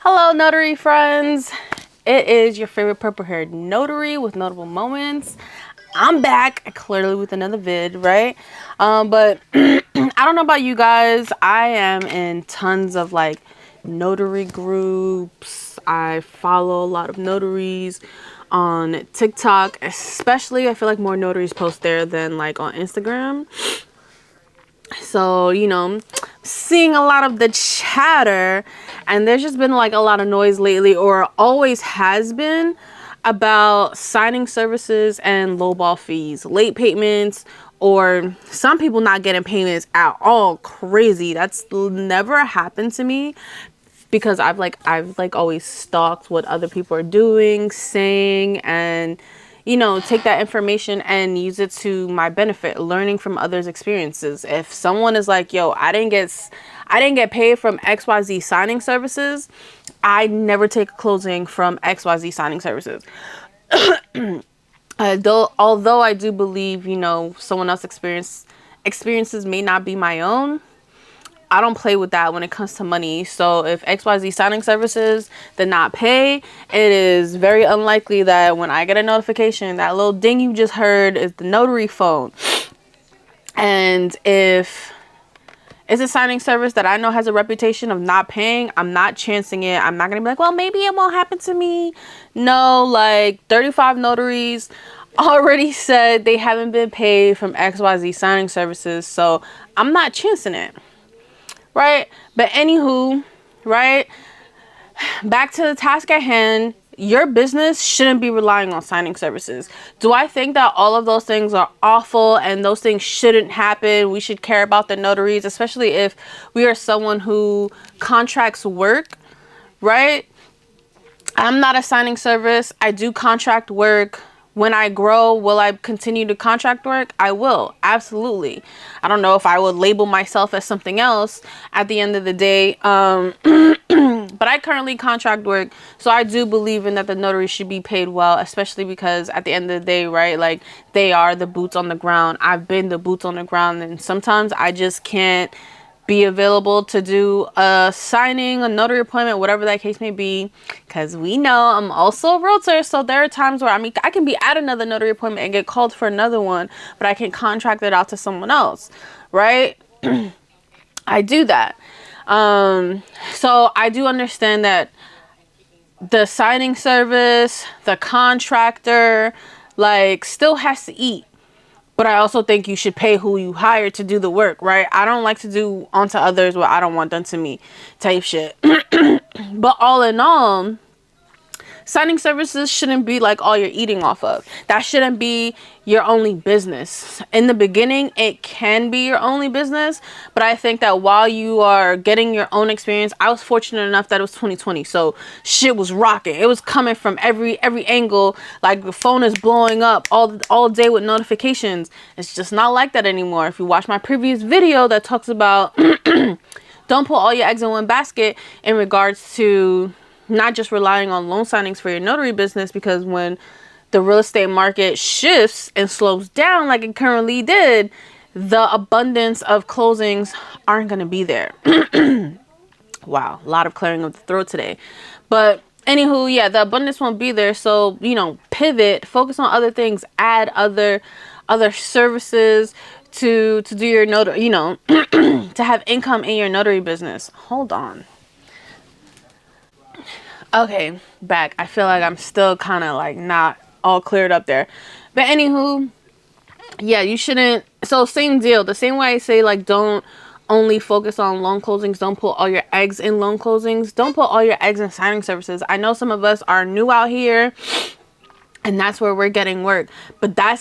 Hello, notary friends. It is your favorite purple-haired notary with notable moments. I'm back, clearly with another vid, right? But I don't know about you guys. I am in tons of like notary groups. I follow a lot of notaries on TikTok, especially. I feel like more notaries post there than like on Instagram. So, seeing a lot of the chatter, and there's just been like a lot of noise lately, or always has been, about signing services and lowball fees, late payments, or some people not getting payments at all. Crazy. That's never happened to me because I've always stalked what other people are doing, saying, and take that information and use it to my benefit, learning from others' experiences. If someone is like, yo, I didn't get paid from XYZ signing services, I never take a closing from XYZ signing services. Although I do believe, someone else's experiences may not be my own, I don't play with that when it comes to money. So if XYZ signing services did not pay, it is very unlikely that when I get a notification, that little ding you just heard is the notary phone. And if it's a signing service that I know has a reputation of not paying, I'm not chancing it. I'm not going to be like, well, maybe it won't happen to me. No, like 35 notaries already said they haven't been paid from XYZ signing services. So I'm not chancing it. Right? But anywho, right? Back to the task at hand. Your business shouldn't be relying on signing services. Do I think that all of those things are awful and those things shouldn't happen? We should care about the notaries, especially if we are someone who contracts work, right? I'm not a signing service. I do contract work. When I grow, will I continue to contract work? I will. Absolutely. I don't know if I would label myself as something else at the end of the day. But I currently contract work. So I do believe in that the notary should be paid well, especially because at the end of the day, right, like they are the boots on the ground. I've been the boots on the ground, and sometimes I just can't be available to do a signing, a notary appointment, whatever that case may be, because we know I'm also a realtor. So there are times where I can be at another notary appointment and get called for another one, but I can contract it out to someone else, right? I do that. So I do understand that the signing service, the contractor, like, still has to eat. But I also think you should pay who you hire to do the work, right? I don't like to do onto others what I don't want done to me type shit. But all in all, signing services shouldn't be like all you're eating off of. That shouldn't be your only business. In the beginning, it can be your only business, but I think that while you are getting your own experience, I was fortunate enough that it was 2020, so shit was rocking. It was coming from every angle. Like the phone is blowing up all day with notifications. It's just not like that anymore. If you watch my previous video that talks about don't put all your eggs in one basket in regards to not just relying on loan signings for your notary business, because when the real estate market shifts and slows down like it currently did, the abundance of closings aren't going to be there. Wow, a lot of clearing of the throat today. But anywho, yeah, the abundance won't be there. So, pivot, focus on other things, add other services to do your notary, to have income in your notary business. Hold on. Okay, back. I feel like I'm still kind of like not all cleared up there. But anywho, yeah, you shouldn't. So same deal. The same way I say, like, don't only focus on loan closings. Don't put all your eggs in loan closings. Don't put all your eggs in signing services. I know some of us are new out here, and that's where we're getting work. But that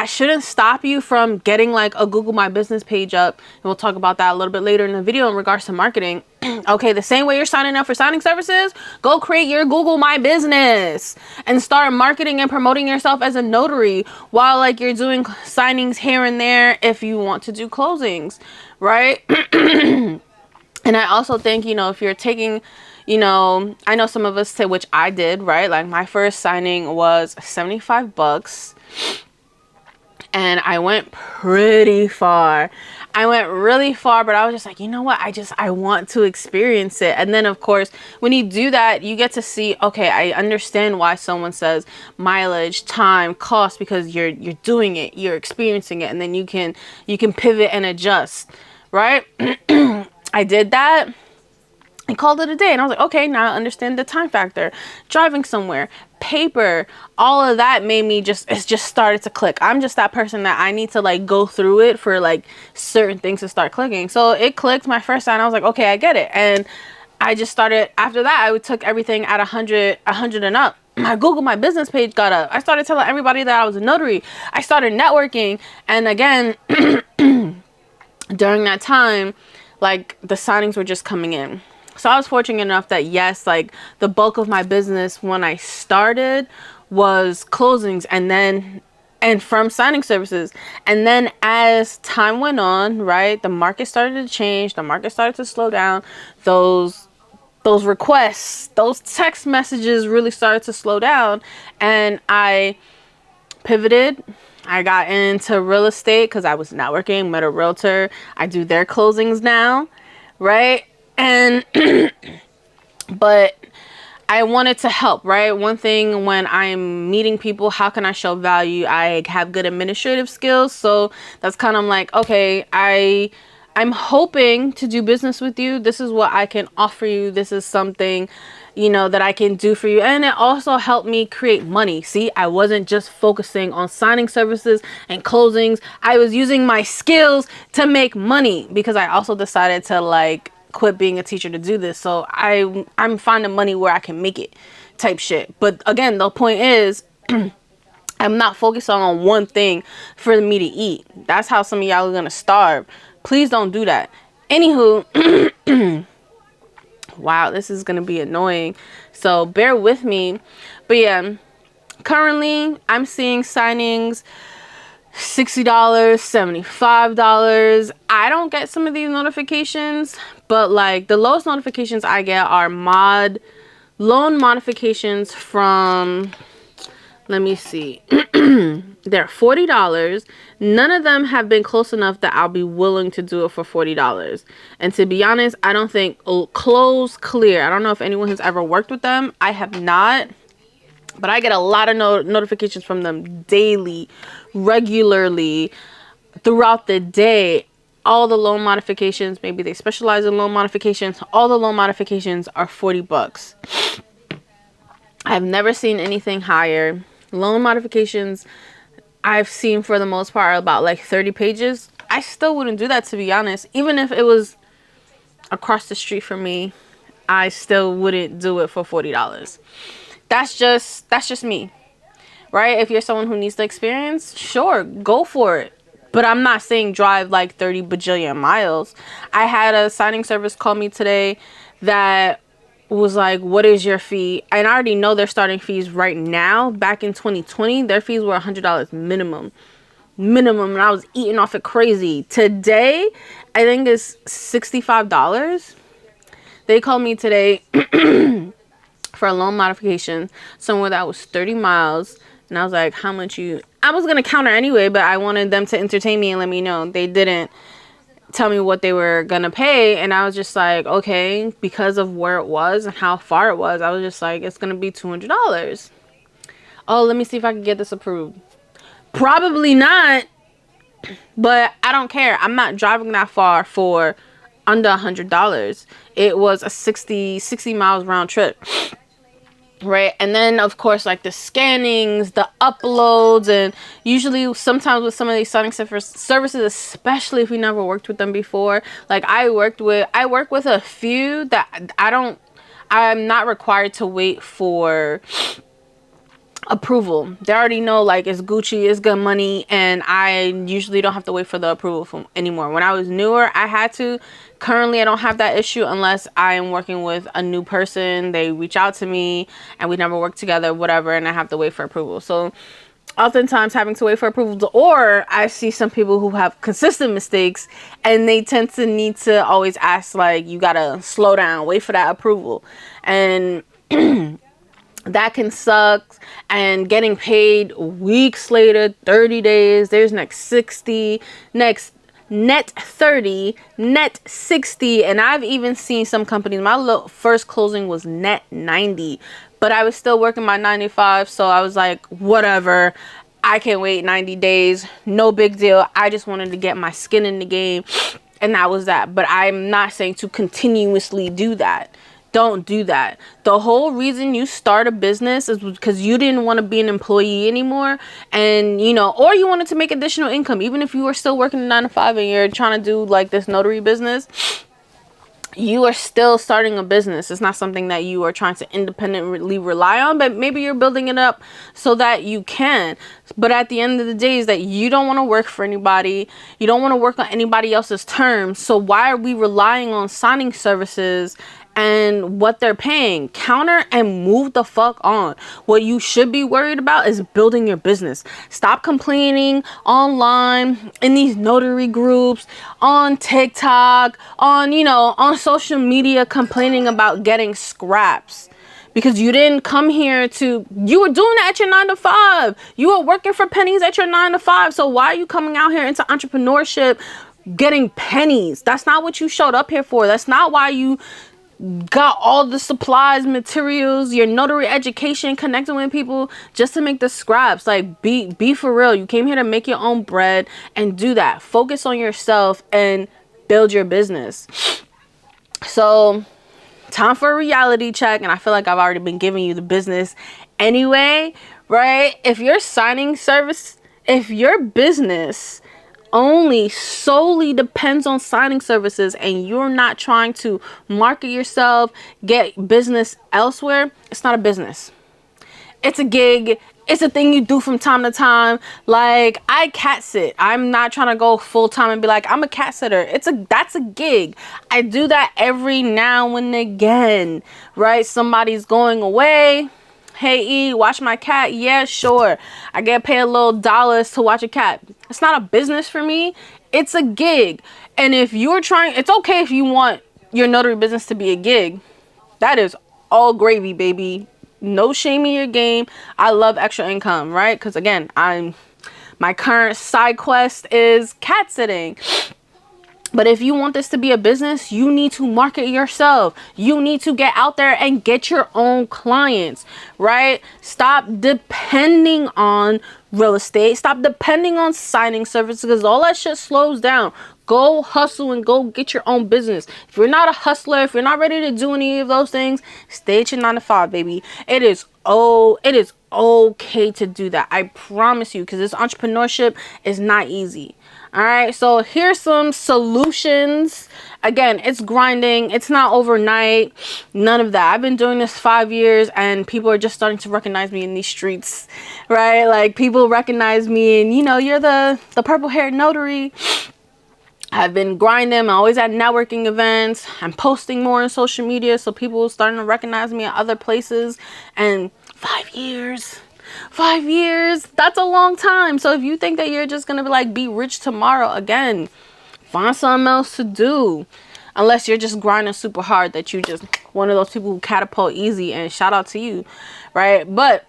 shouldn't stop you from getting like a Google My Business page up. And we'll talk about that a little bit later in the video in regards to marketing. Okay, the same way you're signing up for signing services, go create your Google My Business and start marketing and promoting yourself as a notary while like you're doing signings here and there if you want to do closings, right? And I also think, if you're taking, I know some of us say, which I did, right? Like my first signing was $75 and I went pretty far. I went really far, but I was just like, you know what? I want to experience it. And then of course, when you do that, you get to see, okay, I understand why someone says mileage, time, cost, because you're doing it, you're experiencing it, and then you can pivot and adjust, right? I did that and called it a day. And I was like, okay, now I understand the time factor. Driving somewhere, paper, all of that made me it just started to click. I'm just that person that I need to like go through it for like certain things to start clicking. So it clicked my first time. I was like, okay, I get it. And I just started, after that, I took everything at 100 and up. My Google My Business page got up. I started telling everybody that I was a notary. I started networking. And again, during that time, like the signings were just coming in. So I was fortunate enough that yes, like the bulk of my business when I started was closings and from signing services. And then as time went on, right, the market started to change, the market started to slow down. Those requests, those text messages really started to slow down, and I pivoted. I got into real estate because I was networking, met a realtor. I do their closings now, right? And but I wanted to help, right? One thing when I'm meeting people, how can I show value? I have good administrative skills, so that's kind of like, okay, I'm hoping to do business with you. This is what I can offer you. This is something, that I can do for you. And it also helped me create money. See, I wasn't just focusing on signing services and closings. I was using my skills to make money because I also decided to like quit being a teacher to do this. So I'm finding money where I can make it type shit. But again, the point is I'm not focused on one thing for me to eat. That's how some of y'all are gonna starve. Please don't do that. Anywho, wow, this is gonna be annoying, so bear with me. But yeah, currently I'm seeing signings $60, $75. I don't get some of these notifications, but like the lowest notifications I get are loan modifications from, let me see, they're $40. None of them have been close enough that I'll be willing to do it for $40. And to be honest, I don't think Close Clear, I don't know if anyone has ever worked with them. I have not, but I get a lot of notifications from them daily, regularly, throughout the day. All the loan modifications, maybe they specialize in loan modifications, all the loan modifications are $40. I've never seen anything higher. Loan modifications I've seen for the most part about like 30 pages. I still wouldn't do that, to be honest. Even if it was across the street from me, I still wouldn't do it for $40. That's just me, right? If you're someone who needs the experience, sure, go for it. But I'm not saying drive like 30 bajillion miles. I had a signing service call me today that was like, what is your fee? And I already know their starting fees right now. Back in 2020, their fees were $100 minimum, and I was eating off it crazy. Today, I think it's $65. They called me today for a loan modification somewhere that was 30 miles. And I was like, how much I was going to counter anyway, but I wanted them to entertain me and let me know. They didn't tell me what they were going to pay. And I was just like, okay, because of where it was and how far it was, I was just like, it's going to be $200. Oh, let me see if I can get this approved. Probably not, but I don't care. I'm not driving that far for under $100. It was a 60 miles round trip. Right. And then of course, like the scannings, the uploads, and usually sometimes with some of these signing services, especially if we never worked with them before, like I work with a few that I'm not required to wait for approval. They already know like it's Gucci, it's good money, and I usually don't have to wait for the approval from anymore. When I was newer, I had to. Currently, I don't have that issue unless I am working with a new person. They reach out to me and we never work together, whatever, and I have to wait for approval. So oftentimes having to wait for approval, or I see some people who have consistent mistakes and they tend to need to always ask, like, you gotta slow down, wait for that approval. And that can suck. And getting paid weeks later, 30 days, there's next 60, next net 30, net 60, and I've even seen some companies, my first closing was net 90, but I was still working my 95, so I was like, whatever, I can wait 90 days, no big deal. I just wanted to get my skin in the game, and that was that. But I'm not saying to continuously do that. Don't do that. The whole reason you start a business is because you didn't want to be an employee anymore, and or you wanted to make additional income. Even if you were still working a 9 to 5 and you're trying to do like this notary business, you are still starting a business. It's not something that you are trying to independently rely on, but maybe you're building it up so that you can. But at the end of the day is that you don't want to work for anybody. You don't want to work on anybody else's terms. So why are we relying on signing services and what they're paying? Counter and move the fuck on. What you should be worried about is building your business. Stop complaining online in these notary groups, on TikTok, on social media, complaining about getting scraps. Because you didn't come here you were doing that at your 9 to 5. You were working for pennies at your 9 to 5. So why are you coming out here into entrepreneurship getting pennies? That's not what you showed up here for. That's not why you got all the supplies, materials, your notary education, connecting with people just to make the scraps. Like, be for real. You came here to make your own bread and do that. Focus on yourself and build your business. So, time for a reality check, and I feel like I've already been giving you the business anyway, right? If your business only solely depends on signing services and you're not trying to market yourself, get business elsewhere, it's not a business. It's a gig. It's a thing you do from time to time. Like, I cat sit. I'm not trying to go full time and be like, I'm a cat sitter. That's a gig. I do that every now and again, right? Somebody's going away. Hey, E, watch my cat. Yeah, sure. I get paid a little dollars to watch a cat. It's not a business for me. It's a gig. And if you're it's okay if you want your notary business to be a gig. That is all gravy, baby. No shame in your game. I love extra income, right? Because again, my current side quest is cat sitting. But if you want this to be a business, you need to market yourself. You need to get out there and get your own clients, right? Stop depending on real estate. Stop depending on signing services, because all that shit slows down. Go hustle and go get your own business. If you're not a hustler, if you're not ready to do any of those things, stay at your 9 to 5, baby. It is okay to do that. I promise you, because this entrepreneurship is not easy. All right, so here's some solutions. Again, it's grinding. It's not overnight. None of that. I've been doing this 5 years, and people are just starting to recognize me in these streets, right? Like, people recognize me, and you're the purple-haired notary. I've been grinding. I'm always at networking events. I'm posting more on social media, so people are starting to recognize me at other places. And 5 years. 5 years, that's a long time. So if you think that you're just gonna be rich tomorrow, again, find something else to do. Unless you're just grinding super hard, that you just one of those people who catapult easy, and shout out to you, right? But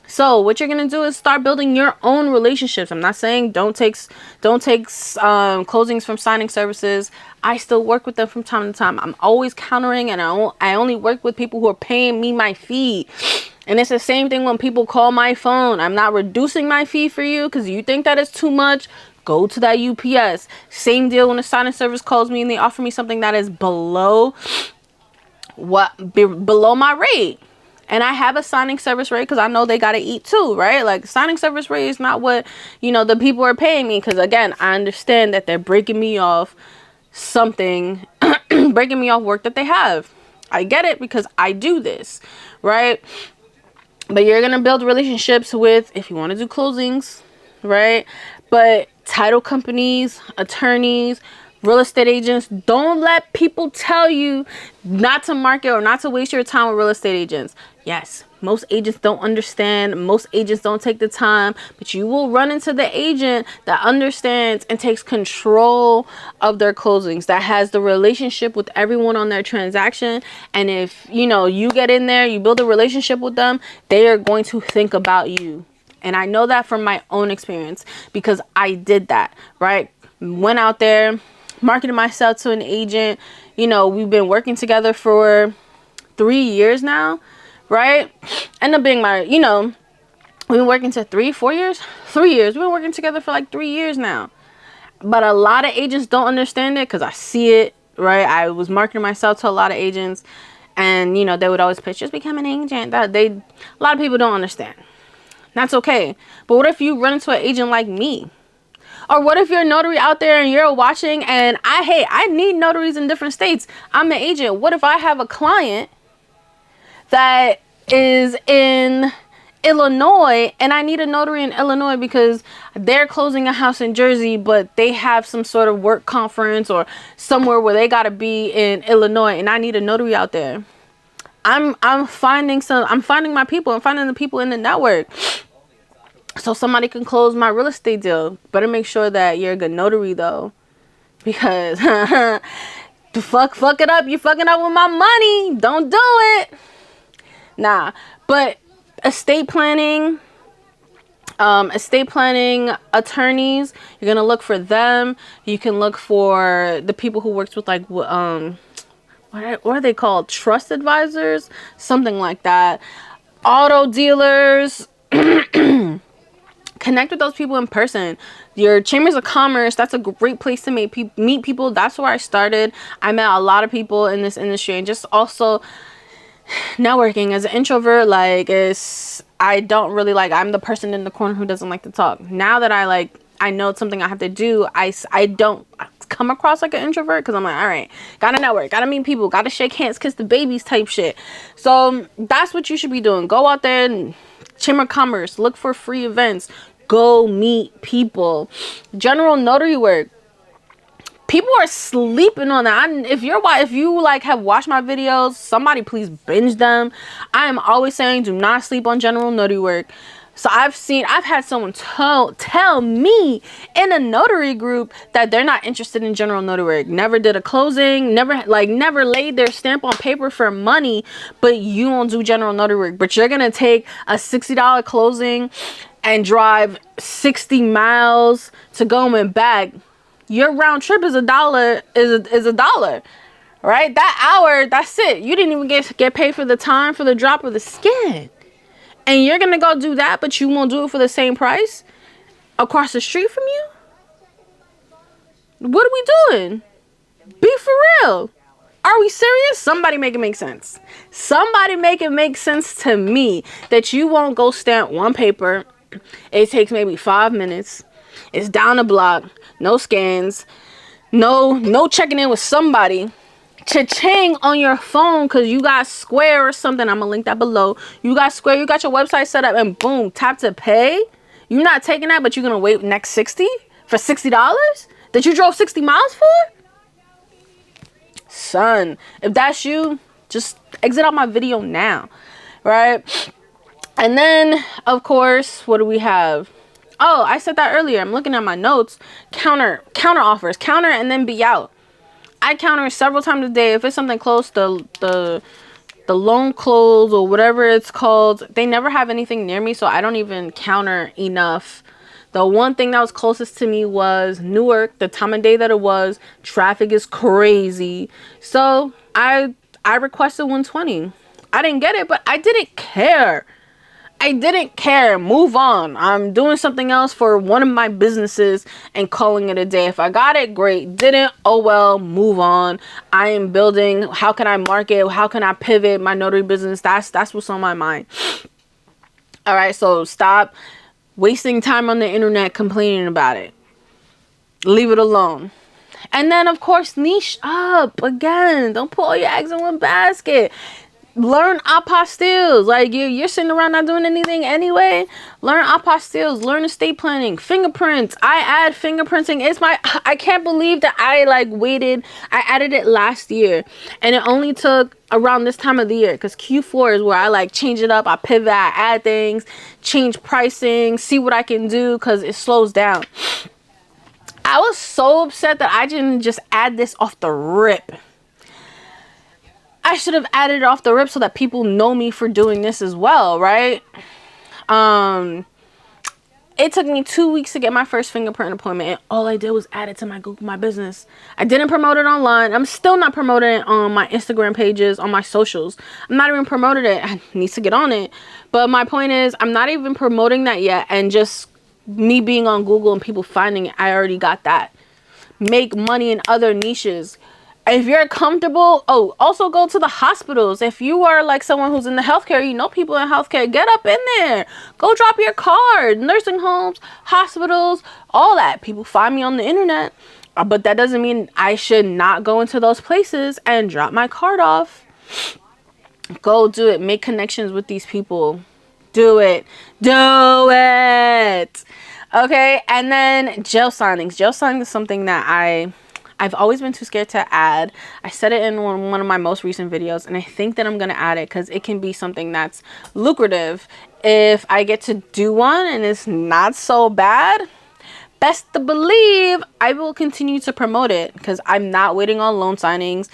so what you're gonna do is start building your own relationships. I'm not saying don't take closings from signing services. I still work with them from time to time. I'm always countering, and I only work with people who are paying me my fee. And it's the same thing when people call my phone. I'm not reducing my fee for you because you think that is too much. Go to that UPS. Same deal when a signing service calls me and they offer me something that is below my rate. And I have a signing service rate because I know they got to eat too, right? Like, signing service rate is not what, the people are paying me. Because again, I understand that they're breaking me off something, breaking me off work that they have. I get it because I do this, right? But you're going to build relationships with, if you want to do closings, right? But title companies, attorneys, real estate agents, don't let people tell you not to market or not to waste your time with real estate agents. Yes, most agents don't understand. Most agents don't take the time, but you will run into the agent that understands and takes control of their closings, that has the relationship with everyone on their transaction. And if, you get in there, you build a relationship with them, they are going to think about you. And I know that from my own experience because I did that, right? Went out there, marketed myself to an agent. You know, we've been working together for 3 years now, right? End up being my, you know, we've been working to 3 4 years 3 years. We've been working together for like 3 years now. But a lot of agents don't understand it, because I see it, right? I was marketing myself to a lot of agents, and you know, they would always pitch, just become an agent. A lot of people don't understand. That's okay. But what if you run into an agent like me? Or what if you're a notary out there and you're watching, and I need notaries in different states. I'm an agent. What if I have a client that is in Illinois and I need a notary in Illinois because they're closing a house in Jersey, but they have some sort of work conference or somewhere where they got to be in Illinois, and I need a notary out there. I'm finding my people. I'm finding the people in the network, so somebody can close my real estate deal. Better make sure that you're a good notary though, because to fuck it up, you fucking up with my money. Don't do it. Nah. But estate planning attorneys, you're gonna look for them. You can look for the people who works with like what are they called, trust advisors, something like that. Auto dealers. Connect with those people in person. Your chambers of commerce, that's a great place to meet people. That's where I started. I met a lot of people in this industry, and just also networking. As an introvert, like, I don't really like, I'm the person in the corner who doesn't like to talk. Now that I know it's something I have to do, I don't come across like an introvert, because I'm like, all right, gotta network, gotta meet people, gotta shake hands, kiss the babies type shit. So that's what you should be doing. Go out there and chamber of commerce, look for free events, go meet people. General notary work, people are sleeping on that. If you like have watched my videos, somebody please binge them. I am always saying, do not sleep on general notary work. So I've had someone tell me in a notary group that they're not interested in general notary work. Never did a closing, never laid their stamp on paper for money, but you won't do general notary work. But you're gonna take a $60 closing and drive 60 miles to go and back. Your round trip is $1, is $1, right? That hour, that's it. You didn't even get paid for the time, for the drop of the skin. And you're going to go do that, but you won't do it for the same price across the street from you? What are we doing? Be for real. Are we serious? Somebody make it make sense. Somebody make it make sense to me that you won't go stamp one paper. It takes maybe 5 minutes. It's down the block. No scans. No checking in with somebody. Cha-ching on your phone because you got Square or something. I'm gonna link that below. You got Square, you got your website set up, and boom, tap to pay. You're not taking that, but you're gonna wait next 60 for $60 that you drove 60 miles for? Son, if that's you, just exit out my video now, right? And then, of course, what do we have? Oh, I said that earlier. I'm looking at my notes. Counter offers. Counter and then be out. I counter several times a day. If it's something close, the loan close or whatever it's called, they never have anything near me, so I don't even counter enough. The one thing that was closest to me was Newark, the time of day that it was. Traffic is crazy. So I requested 120. I didn't get it, but I didn't care. I didn't care. Move on. I'm doing something else for one of my businesses and calling it a day. If I got it, great. Didn't, oh well, move on. I am building. How can I market? How can I pivot my notary business? That's what's on my mind. All right, so stop wasting time on the internet complaining about it. Leave it alone. And then, of course, niche up. Again, don't put all your eggs in one basket. Learn apostilles. Like, you're sitting around not doing anything anyway. Learn apostilles. Learn estate planning. Fingerprints. I add fingerprinting. I can't believe that I waited. I added it last year, and it only took around this time of the year, because Q4 is where I change it up. I pivot. I add things, change pricing, see what I can do, because it slows down. I was so upset that I didn't just add this off the rip. I should have added it off the rip so that people know me for doing this as well, right? It took me 2 weeks to get my first fingerprint appointment, and all I did was add it to my Google My Business. I didn't promote it online. I'm still not promoting it on my Instagram pages, on my socials. I'm not even promoting it. I need to get on it. But my point is, I'm not even promoting that yet, and just me being on Google and people finding it, I already got that. Make money in other niches. If you're comfortable, also go to the hospitals. If you are like someone who's in the healthcare, you know people in healthcare, get up in there. Go drop your card. Nursing homes, hospitals, all that. People find me on the internet. But that doesn't mean I should not go into those places and drop my card off. Go do it. Make connections with these people. Do it. Do it. Okay, and then jail signings. Jail signing is something that I've always been too scared to add. I said it in one of my most recent videos, and I think that I'm going to add it because it can be something that's lucrative. If I get to do one and it's not so bad, best to believe I will continue to promote it because I'm not waiting on loan signings.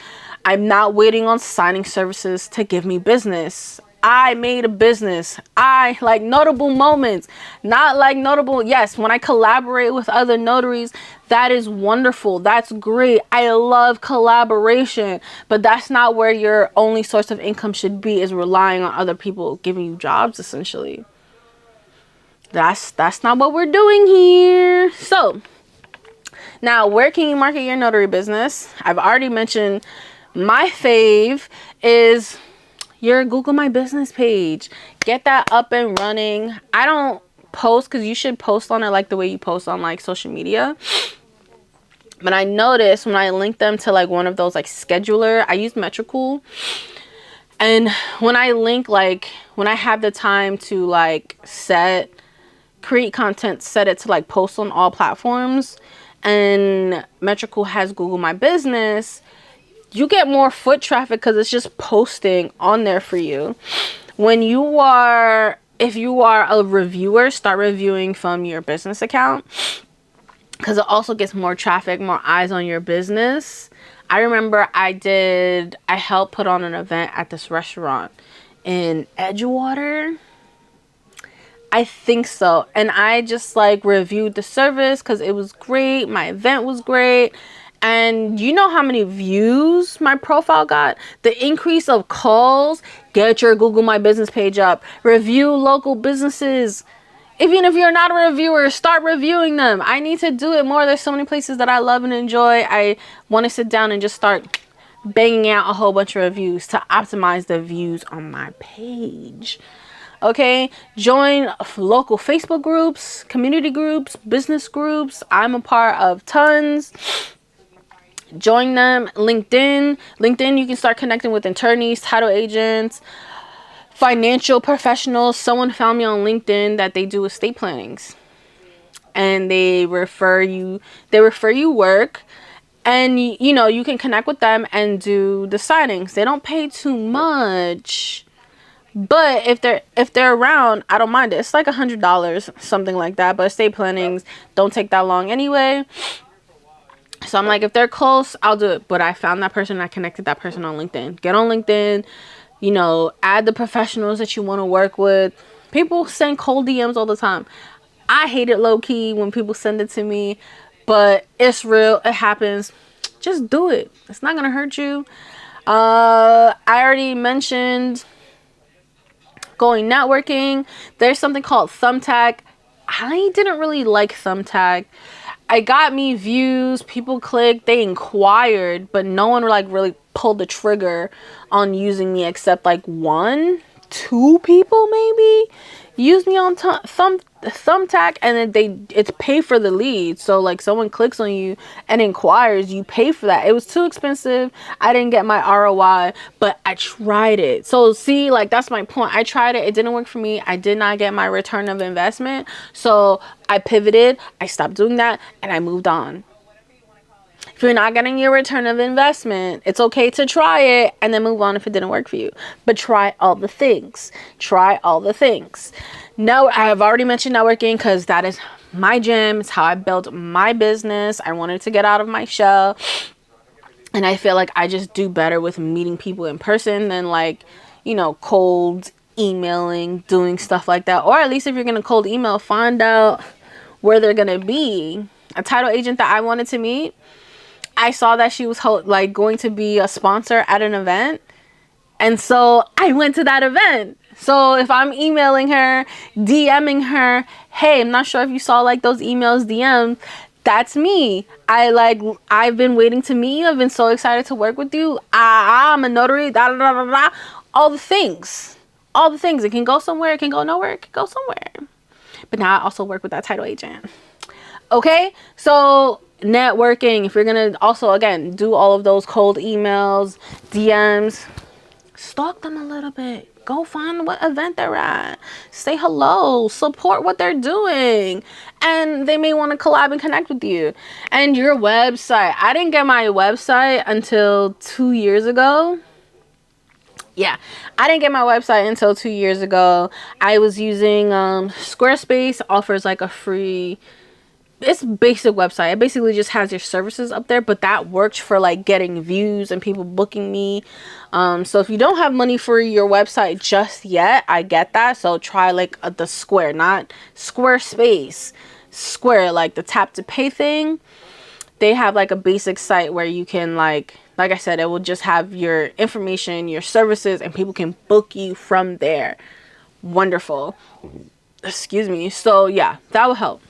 I'm not waiting on signing services to give me business. I made a business. I like notable moments, not like notable. Yes, when I collaborate with other notaries, that is wonderful. That's great. I love collaboration, but that's not where your only source of income should be, is relying on other people giving you jobs, essentially. That's not what we're doing here. So now, where can you market your notary business? I've already mentioned my fave is your Google My Business page. Get that up and running. I don't post because you should post on it like the way you post on like social media. But I noticed when I link them to like one of those like scheduler, I use Metricool. And when I link, like when I have the time to like create content, set it to like post on all platforms, and Metricool has Google My Business, you get more foot traffic because it's just posting on there for you. If you are a reviewer, start reviewing from your business account because it also gets more traffic, more eyes on your business. I remember I helped put on an event at this restaurant in Edgewater. I think so. And I just like reviewed the service because it was great. My event was great. And you know how many views my profile got? The increase of calls. Get your Google My Business page up. Review local businesses. Even if you're not a reviewer, start reviewing them. I need to do it more. There's so many places that I love and enjoy. I want to sit down and just start banging out a whole bunch of reviews to optimize the views on my page. Okay, join local Facebook groups, community groups, business groups. I'm a part of tons. Join them. LinkedIn, you can start connecting with attorneys, title agents, financial professionals. Someone found me on LinkedIn that they do estate plannings, and they refer you work, and you know, you can connect with them and do the signings. They don't pay too much, but if they're around, I don't mind it. It's like $100, something like that. But estate plannings don't take that long anyway. So I'm like, if they're close, I'll do it. But I found that person, I connected that person on LinkedIn. Get on LinkedIn, you know, add the professionals that you want to work with. People send cold DMs all the time. I hate it low key when people send it to me, but it's real. It happens. Just do it. It's not going to hurt you. I already mentioned going networking. There's something called Thumbtack. I didn't really like Thumbtack. I got me views, people clicked, they inquired, but no one like really pulled the trigger on using me except like 1-2 people maybe use me on Thumbtack, and then it's pay for the lead. So like someone clicks on you and inquires, you pay for that. It was too expensive. I didn't get my ROI, but I tried it. So see, like that's my point. I tried it. It didn't work for me. I did not get my return of investment. So I pivoted. I stopped doing that and I moved on. If you're not getting your return of investment, it's okay to try it and then move on if it didn't work for you. But try all the things. Try all the things. Now, I have already mentioned networking because that is my gym. It's how I built my business. I wanted to get out of my shell. And I feel like I just do better with meeting people in person than like, you know, cold emailing, doing stuff like that. Or at least if you're going to cold email, find out where they're going to be. A title agent that I wanted to meet, I saw that she was like going to be a sponsor at an event. And so I went to that event. So if I'm emailing her, DMing her, hey, I'm not sure if you saw like those emails, DMs, that's me. I've been waiting to meet you. I've been so excited to work with you. I'm a notary, da, da, da, da, da. All the things. All the things. It can go somewhere. It can go nowhere. It can go somewhere. But now I also work with that title agent. Okay? So networking. If you're going to also, again, do all of those cold emails, DMs, stalk them a little bit. Go find what event they're at. Say hello. Support what they're doing. And they may want to collab and connect with you. And your website. I didn't get my website until 2 years ago. Yeah, I didn't get my website until 2 years ago. I was using Squarespace. Offers like a free... It's basic website. It basically just has your services up there, but that works for like getting views and people booking me. So if you don't have money for your website just yet, I get that. So try like the Square, not Squarespace. Square, like the tap to pay thing. They have like a basic site where you can like I said, it will just have your information, your services, and people can book you from there. Wonderful. Excuse me. So yeah, that will help.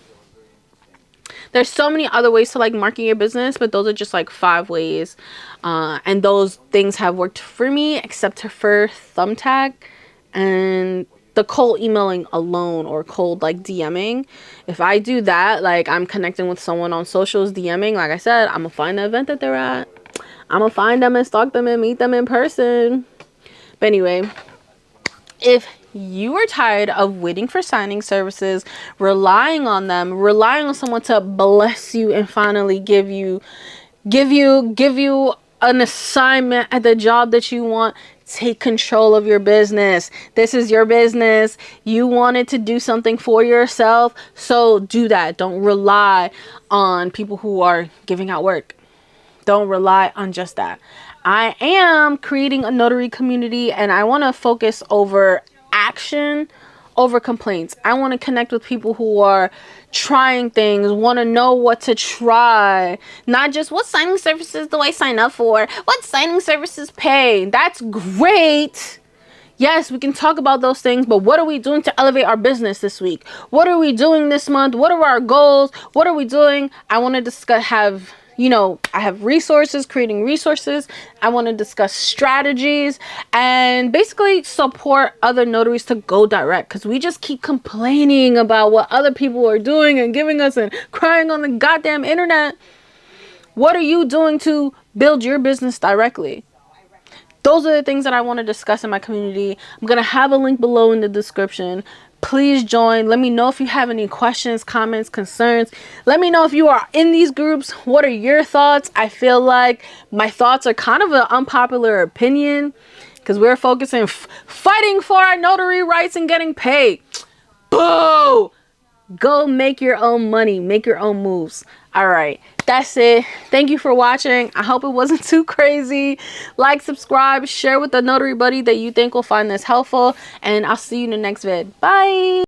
There's so many other ways to like market your business, but those are just like 5 ways. And those things have worked for me, except for Thumbtack and the cold emailing alone, or cold like DMing. If I do that, like I'm connecting with someone on socials, DMing, like I said, I'm gonna find the event that they're at. I'm gonna find them and stalk them and meet them in person. But anyway, if you are tired of waiting for signing services, relying on them, relying on someone to bless you and finally give you an assignment at the job that you want, take control of your business. This is your business. You wanted to do something for yourself, so do that. Don't rely on people who are giving out work. Don't rely on just that. I am creating a notary community, and I want to focus over action over complaints. I want to connect with people who are trying things, want to know what to try, not just what signing services do I sign up for, what signing services pay. That's great. Yes, we can talk about those things, but what are we doing to elevate our business this week? What are we doing this month? What are our goals? What are we doing? I want to discuss, I have resources, creating resources. I want to discuss strategies and basically support other notaries to go direct, because we just keep complaining about what other people are doing and giving us and crying on the goddamn internet. What are you doing to build your business directly? Those are the things that I want to discuss in my community. I'm going to have a link below in the description. Please join. Let me know if you have any questions, comments, concerns. Let me know if you are in these groups. What are your thoughts? I feel like my thoughts are kind of an unpopular opinion, because we're focusing fighting for our notary rights and getting paid. Boo! Go make your own money. Make your own moves. All right. That's it. Thank you for watching. I hope it wasn't too crazy. Like, subscribe, share with a notary buddy that you think will find this helpful. And I'll see you in the next vid. Bye.